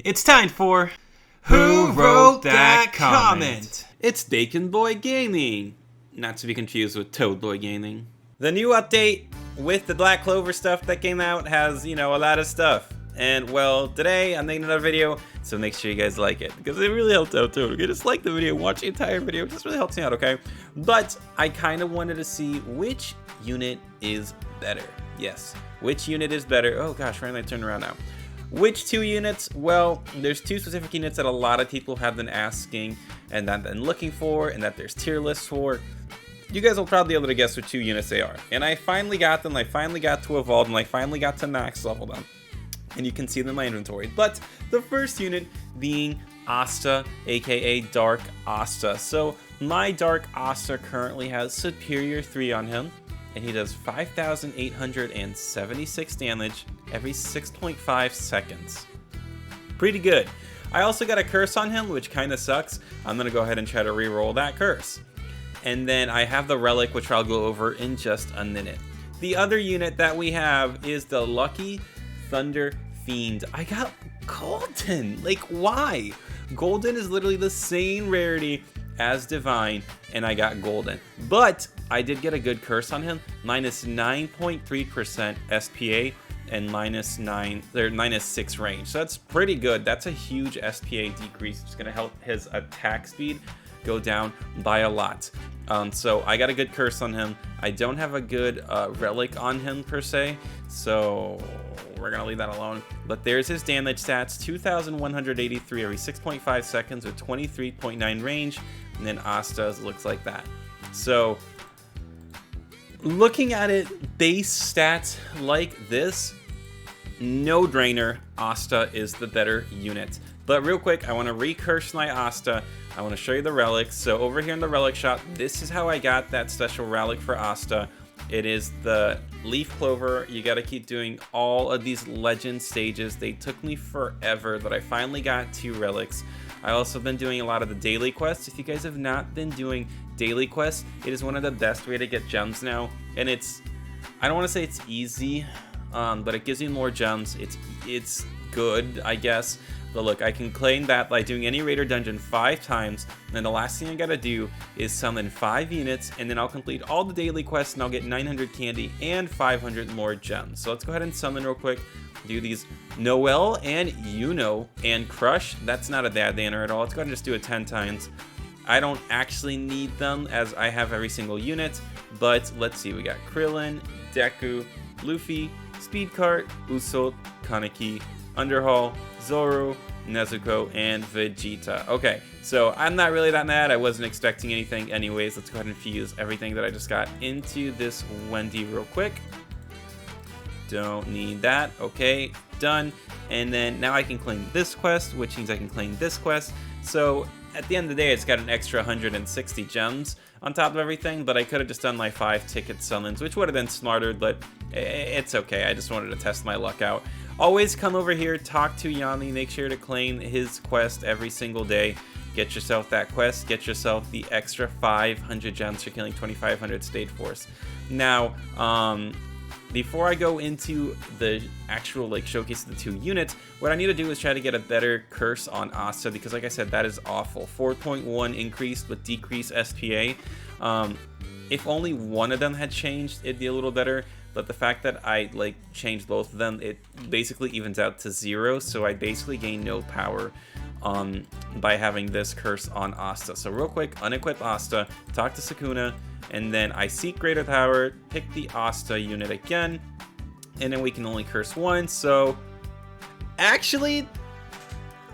It's time for Who Wrote That Comment? It's ToadBoiGaming, not to be confused with ToadBoiGaming. The new update with the Black Clover stuff that came out has, a lot of stuff. And, well, today I'm making another video, so make sure you guys like it, because it really helps out too. Okay, just like the video, watch the entire video, it just really helps me out, okay? But I kind of wanted to see which unit is better. Yes, which unit is better. Oh gosh, why didn't I turn around now? Which two units? Well, there's two specific units that a lot of people have been asking and that I've been looking for and that there's tier lists for. You guys will probably be able to guess which two units they are. And I finally got them, I finally got to evolve them, I finally got to max level them. And you can see them in my inventory. But the first unit being Asta, aka Dark Asta. So my Dark Asta currently has Superior 3 on him. And he does 5,876 damage every 6.5 seconds. Pretty good. I also got a curse on him, which kind of sucks. I'm going to go ahead and try to re-roll that curse. And then I have the Relic, which I'll go over in just a minute. The other unit that we have is the Lucky Thunder Fiend. I got Golden. Like, why? Golden is literally the same rarity as Divine, and I got Golden. But I did get a good curse on him, minus 9.3% SPA and minus 6 range. So that's pretty good. That's a huge SPA decrease. It's gonna help his attack speed go down by a lot. So I got a good curse on him. I don't have a good relic on him per se, so we're gonna leave that alone. But there's his damage stats, 2,183 every 6.5 seconds with 23.9 range, and then Asta's looks like that. So looking at it, base stats like this, no drainer, Asta is the better unit. But real quick, I want to recurse my Asta. I want to show you the relics. So over here in the relic shop, this is how I got that special relic for Asta. It is the leaf clover. You got to keep doing all of these legend stages. They took me forever, but I finally got 2 relics. I also been doing a lot of the daily quests. If you guys have not been doing daily quests, it is one of the best way to get gems now. And it's, I don't want to say it's easy, but it gives you more gems. It's good, I guess. But look, I can claim that by doing any raid or dungeon 5 times, and the last thing I gotta do is summon 5 units, and then I'll complete all the daily quests, and I'll get 900 candy and 500 more gems. So let's go ahead and summon real quick. Do these Noel and and Crush. That's not a bad banner at all. Let's go ahead and just do it 10 times. I don't actually need them as I have every single unit, but let's see. We got Krillin, Deku, Luffy, Speedcart, Usopp, Kaneki, Underhaul, Zoro, Nezuko, and Vegeta. Okay, so I'm not really that mad. I wasn't expecting anything anyways. Let's go ahead and fuse everything that I just got into this Wendy real quick. Don't need that. Okay, done. And then now I can claim this quest, which means I can claim this quest. So at the end of the day, it's got an extra 160 gems on top of everything, but I could have just done my 5 ticket summons, which would have been smarter, but it's okay. I just wanted to test my luck out. Always come over here, talk to Yami, make sure to claim his quest every single day. Get yourself that quest, get yourself the extra 500 gems for killing 2,500 State Force. Now, before I go into the actual showcase of the 2 units, what I need to do is try to get a better curse on Asta, because like I said, that is awful. 4.1 increased with decreased SPA. If only one of them had changed, it'd be a little better. But the fact that I changed both of them, it basically evens out to 0. So I basically gain no power by having this curse on Asta. So real quick, unequip Asta, talk to Sukuna, and then I seek greater power, pick the Asta unit again, and then we can only curse 1. So actually,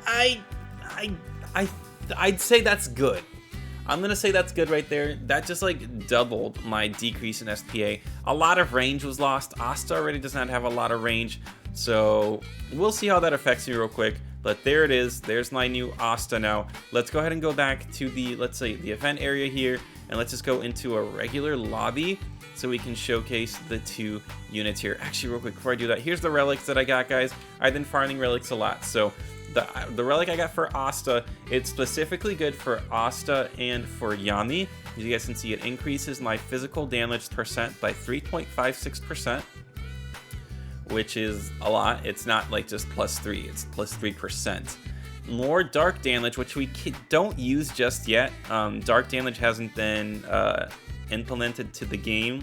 I'd say that's good. I'm gonna say that's good right there. That just doubled my decrease in SPA. A lot of range was lost. Asta already does not have a lot of range, so we'll see how that affects me real quick. But there it is. There's my new Asta now. Let's go ahead and go back to the, let's say, the event area here, and let's just go into a regular lobby so we can showcase the 2 units here. Actually, real quick, before I do that, here's the relics that I got, guys. I've been farming relics a lot, so the relic I got for Asta, it's specifically good for Asta and for Yami. As you guys can see, it increases my physical damage percent by 3.56%, which is a lot. It's not like just +3, it's +3%. More dark damage, which we don't use just yet. Dark damage hasn't been implemented to the game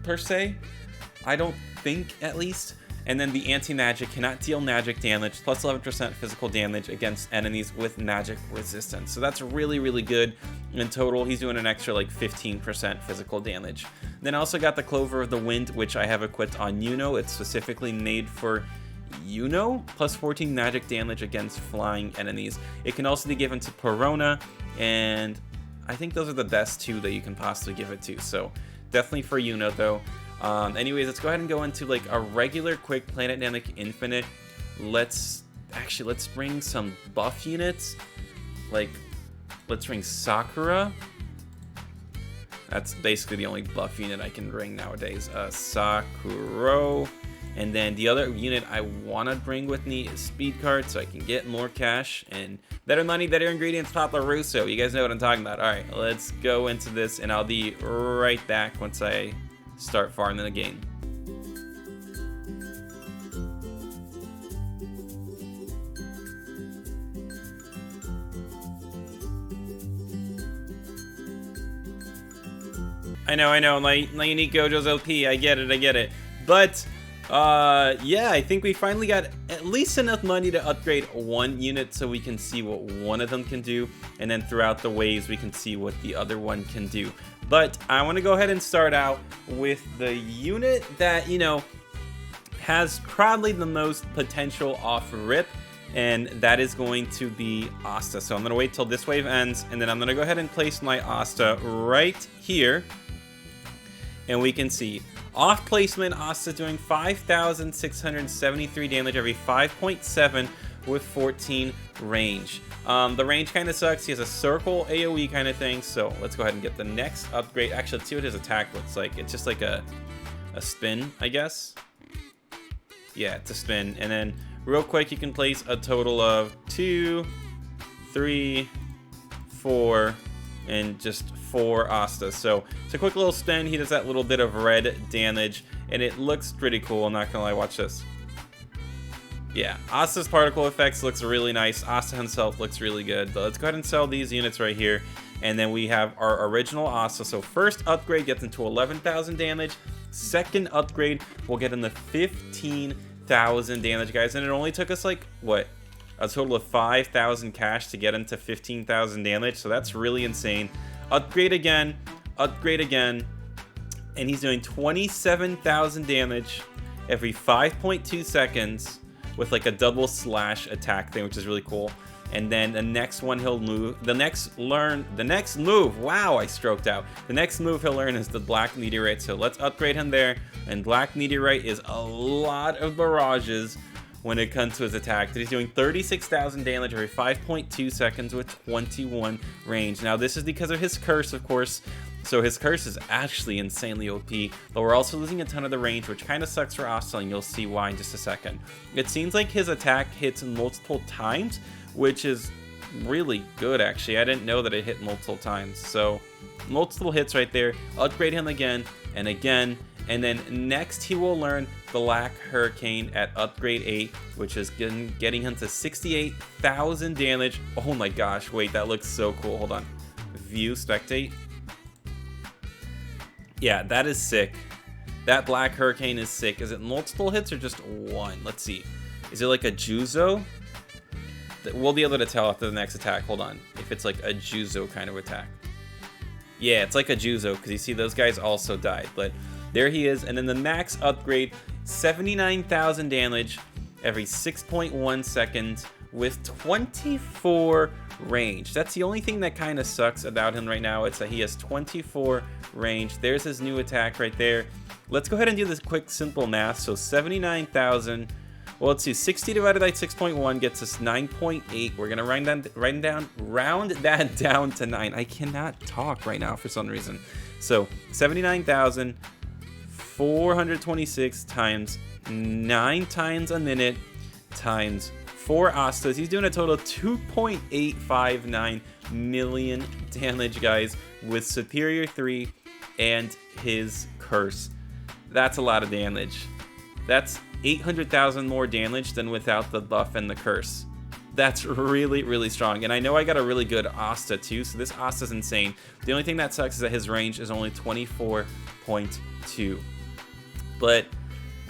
per se, I don't think, at least. And then the anti-magic cannot deal magic damage, +11% physical damage against enemies with magic resistance. So that's really, really good. In total, he's doing an extra like 15% physical damage. Then I also got the Clover of the Wind, which I have equipped on Yuno. It's specifically made for Yuno, +14 magic damage against flying enemies. It can also be given to Perona, and I think those are the best two that you can possibly give it to. So definitely for Yuno though. Anyways, let's go ahead and go into like a regular quick Planet Namek Infinite. Let's bring some buff units. Like, let's bring Sakura. That's basically the only buff unit I can bring nowadays. Sakura. And then the other unit I want to bring with me is Speed Card, so I can get more cash and better money, better ingredients, Papa Russo. You guys know what I'm talking about. All right, let's go into this, and I'll be right back once I start farming the game. I know, my unique Gojo's OP, I get it. But, yeah, I think we finally got at least enough money to upgrade one unit so we can see what one of them can do, and then throughout the waves we can see what the other one can do. But I want to go ahead and start out with the unit that, you know, has probably the most potential off rip, and that is going to be Asta. So I'm going to wait till this wave ends, and then I'm going to go ahead and place my Asta right here. And we can see off placement, Asta doing 5,673 damage every 5.7 with 14 range. The range kind of sucks. He has a circle AoE kind of thing. So let's go ahead and get the next upgrade. Actually, let's see what his attack looks like. It's just like a spin, I guess. Yeah, it's a spin. And then real quick, you can place a total of 2, 3, 4, and just 4 Asta. So it's a quick little spin. He does that little bit of red damage, and it looks pretty cool. I'm not gonna lie, watch this. Yeah, Asta's particle effects looks really nice. Asta himself looks really good. But let's go ahead and sell these units right here. And then we have our original Asta. So first upgrade gets into 11,000 damage. Second upgrade will get into 15,000 damage, guys. And it only took us like, what? A total of 5,000 cash to get into 15,000 damage. So that's really insane. Upgrade again, and he's doing 27,000 damage every 5.2 seconds with like a double slash attack thing, which is really cool. And then the next one he'll move, the next move, wow, I stroked out. The next move he'll learn is the Black Meteorite. So let's upgrade him there. And Black Meteorite is a lot of barrages when it comes to his attack. He's doing 36,000 damage every 5.2 seconds with 21 range. Now this is because of his curse, of course. So his curse is actually insanely OP, but we're also losing a ton of the range, which kind of sucks for Asta, and you'll see why in just a second. It seems like his attack hits multiple times, which is really good actually. I didn't know that it hit multiple times. So multiple hits right there. Upgrade him again and again. And then next he will learn Black Hurricane at upgrade 8, which is getting him to 68,000 damage. Oh my gosh, wait, that looks so cool. Hold on. View, spectate. Yeah, that is sick. That Black Hurricane is sick. Is it multiple hits or just one? Let's see. Is it like a Juzo? We'll be able to tell after the next attack. Hold on. If it's like a Juzo kind of attack. Yeah, it's like a Juzo, because you see those guys also died. But there he is. And then the max upgrade, 79,000 damage every 6.1 seconds with 24 range. That's the only thing that kind of sucks about him right now. It's that he has 24 range. There's his new attack right there. Let's go ahead and do this quick simple math. So 79,000, well, let's see, 60 divided by 6.1 gets us 9.8. We're gonna round that down to 9. I cannot talk right now for some reason. So 79,426 times 9 times a minute times 4 Astas. He's doing a total of 2.859 million damage, guys, with Superior 3 and his curse. That's a lot of damage. That's 800,000 more damage than without the buff and the curse. That's really, really strong. And I know I got a really good Asta too, so this Asta's insane. The only thing that sucks is that his range is only 24.2. But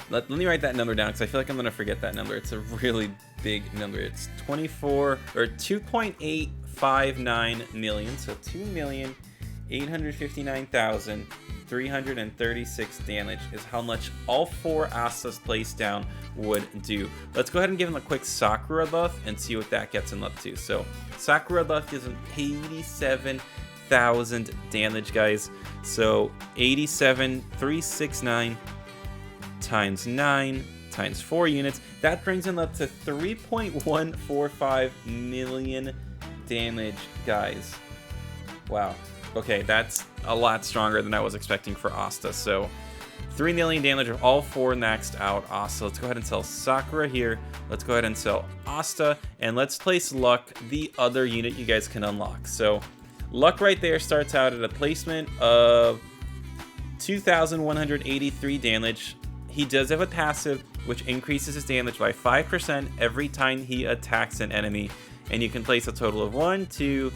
let me write that number down because I feel like I'm going to forget that number. It's a really big number. It's 2.859 million, so 2,859,336 damage is how much all 4 Astas placed down would do. Let's go ahead and give him a quick Sakura buff and see what that gets him up to. So Sakura buff gives him 87,000 damage, guys. So 87,369 times 9 times 4 units. That brings him up to 3.145 million damage, guys. Wow. Okay, that's a lot stronger than I was expecting for Asta. So 3 million damage of all 4 maxed out Asta. Let's go ahead and sell Sakura here. Let's go ahead and sell Asta. And let's place Luck, the other unit you guys can unlock. So Luck right there starts out at a placement of 2,183 damage. He does have a passive, which increases his damage by 5% every time he attacks an enemy. And you can place a total of 1, 2,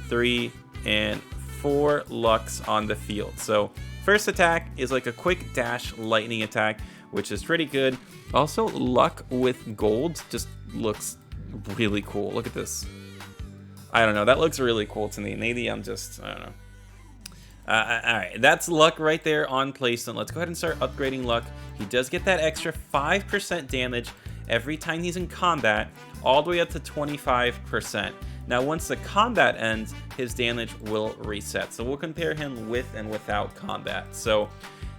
3, and 4 Lucks on the field. So first attack is like a quick dash lightning attack, which is pretty good. Also, Luck with gold just looks really cool. Look at this. I don't know. That looks really cool to me. Maybe I'm just, I don't know. Alright, that's Luck right there on placement. Let's go ahead and start upgrading Luck. He does get that extra 5% damage every time he's in combat, all the way up to 25%. Now, once the combat ends, his damage will reset. So we'll compare him with and without combat. So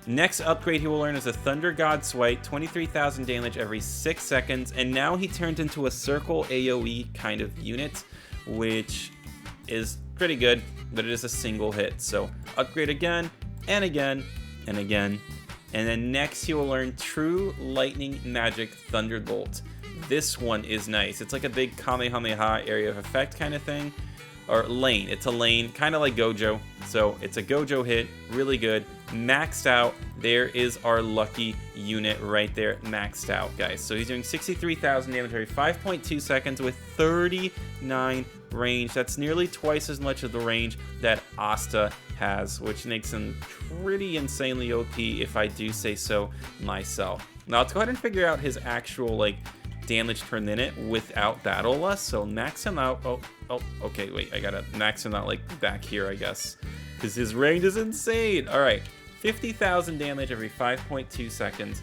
next upgrade he will learn is a Thunder God Swipe, 23,000 damage every 6 seconds. And now he turns into a circle AoE kind of unit, which is pretty good, but it is a single hit. So upgrade again and again and again. And then next he will learn True Lightning Magic Thunderbolt. This one is nice. It's like a big Kamehameha area of effect kind of thing. Or lane. It's a lane, kind of like Gojo. So it's a Gojo hit, really good. Maxed out. There is our lucky unit right there, maxed out, guys. So he's doing 63,000 damage every 5.2 seconds with 39 range. That's nearly twice as much of the range that Asta has, which makes him pretty insanely OP if I do say so myself. Now let's go ahead and figure out his actual like damage per minute without Battle Lust. So max him out. Oh, okay, wait, I gotta max him out like back here, I guess, because his range is insane. All right, 50,000 damage every 5.2 seconds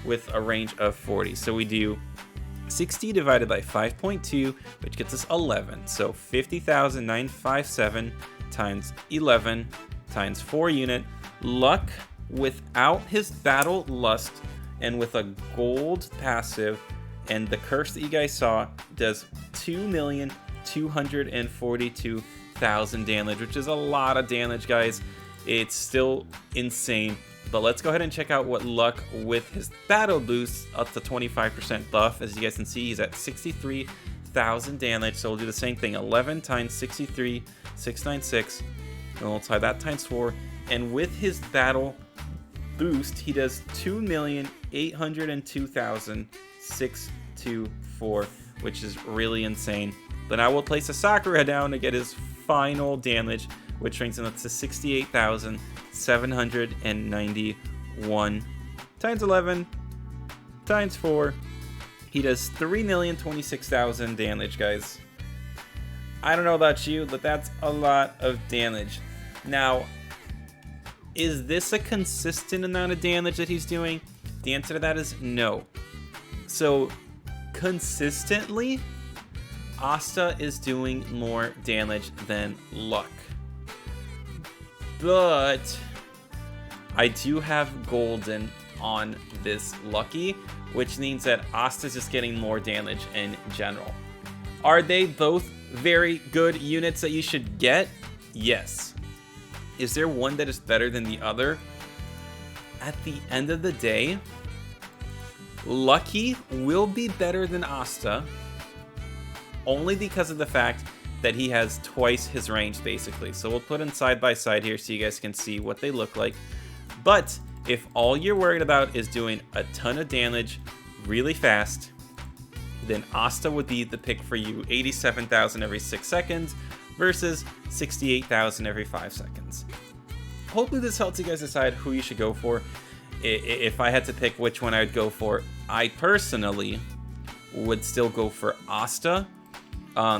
with a range of 40. So we do 60 divided by 5.2, which gets us 11. So 50,957 times 11 times 4 unit. Luck without his Battle Lust and with a gold passive and the curse that you guys saw does 2,242,000 damage, which is a lot of damage, guys. It's still insane. But let's go ahead and check out what Luck with his battle boost up to 25% buff. As you guys can see, he's at 63,000 damage. So we'll do the same thing. 11 times 63, 696. And we'll multiply that times 4. And with his battle boost, he does 2,802,624, which is really insane. But I will place a Sakura down to get his final damage, which brings him up to 68,791 times 11 times 4. He does 3,026,000 damage, guys. I don't know about you, but that's a lot of damage. Now, is this a consistent amount of damage that he's doing? The answer to that is no. So, consistently, Asta is doing more damage than Luck. But I do have Golden on this Lucky, which means that Asta's just getting more damage in general. Are they both very good units that you should get? Yes. Is there one that is better than the other? At the end of the day, Lucky will be better than Asta, only because of the fact that he has twice his range, basically. So we'll put them side by side here so you guys can see what they look like. But If all you're worried about is doing a ton of damage really fast, then Asta would be the pick for you. 87,000 every 6 seconds versus 68,000 every 5 seconds. Hopefully this helps you guys decide who you should go for. If I had to pick which one I would go for, I personally would still go for Asta.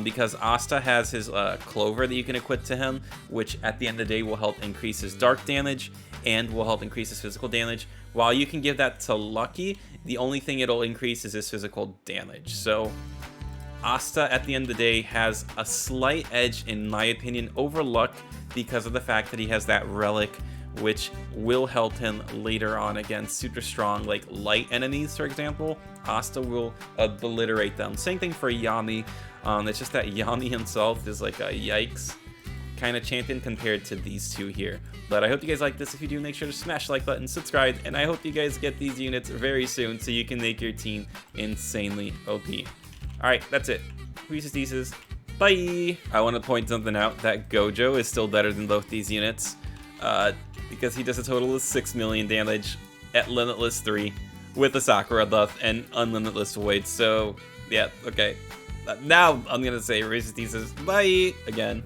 Because Asta has his Clover that you can equip to him, which at the end of the day will help increase his dark damage and will help increase his physical damage. While you can give that to Lucky, the only thing it'll increase is his physical damage. So Asta at the end of the day has a slight edge, in my opinion, over Luck because of the fact that he has that Relic, which will help him later on against super strong, like light enemies, for example. Asta will obliterate them. Same thing for Yami. It's just that Yami himself is like a yikes kind of champion compared to these two here. But I hope you guys like this. If you do, make sure to smash the like button, subscribe, and I hope you guys get these units very soon so you can make your team insanely OP. Alright, that's it. Reese's. Bye! I want to point something out, that Gojo is still better than both these units. Because he does a total of 6 million damage at Limitless 3 with the Sakura buff and Unlimitless Void. So, yeah, okay. Now I'm gonna say Reese's Pieces, bye again.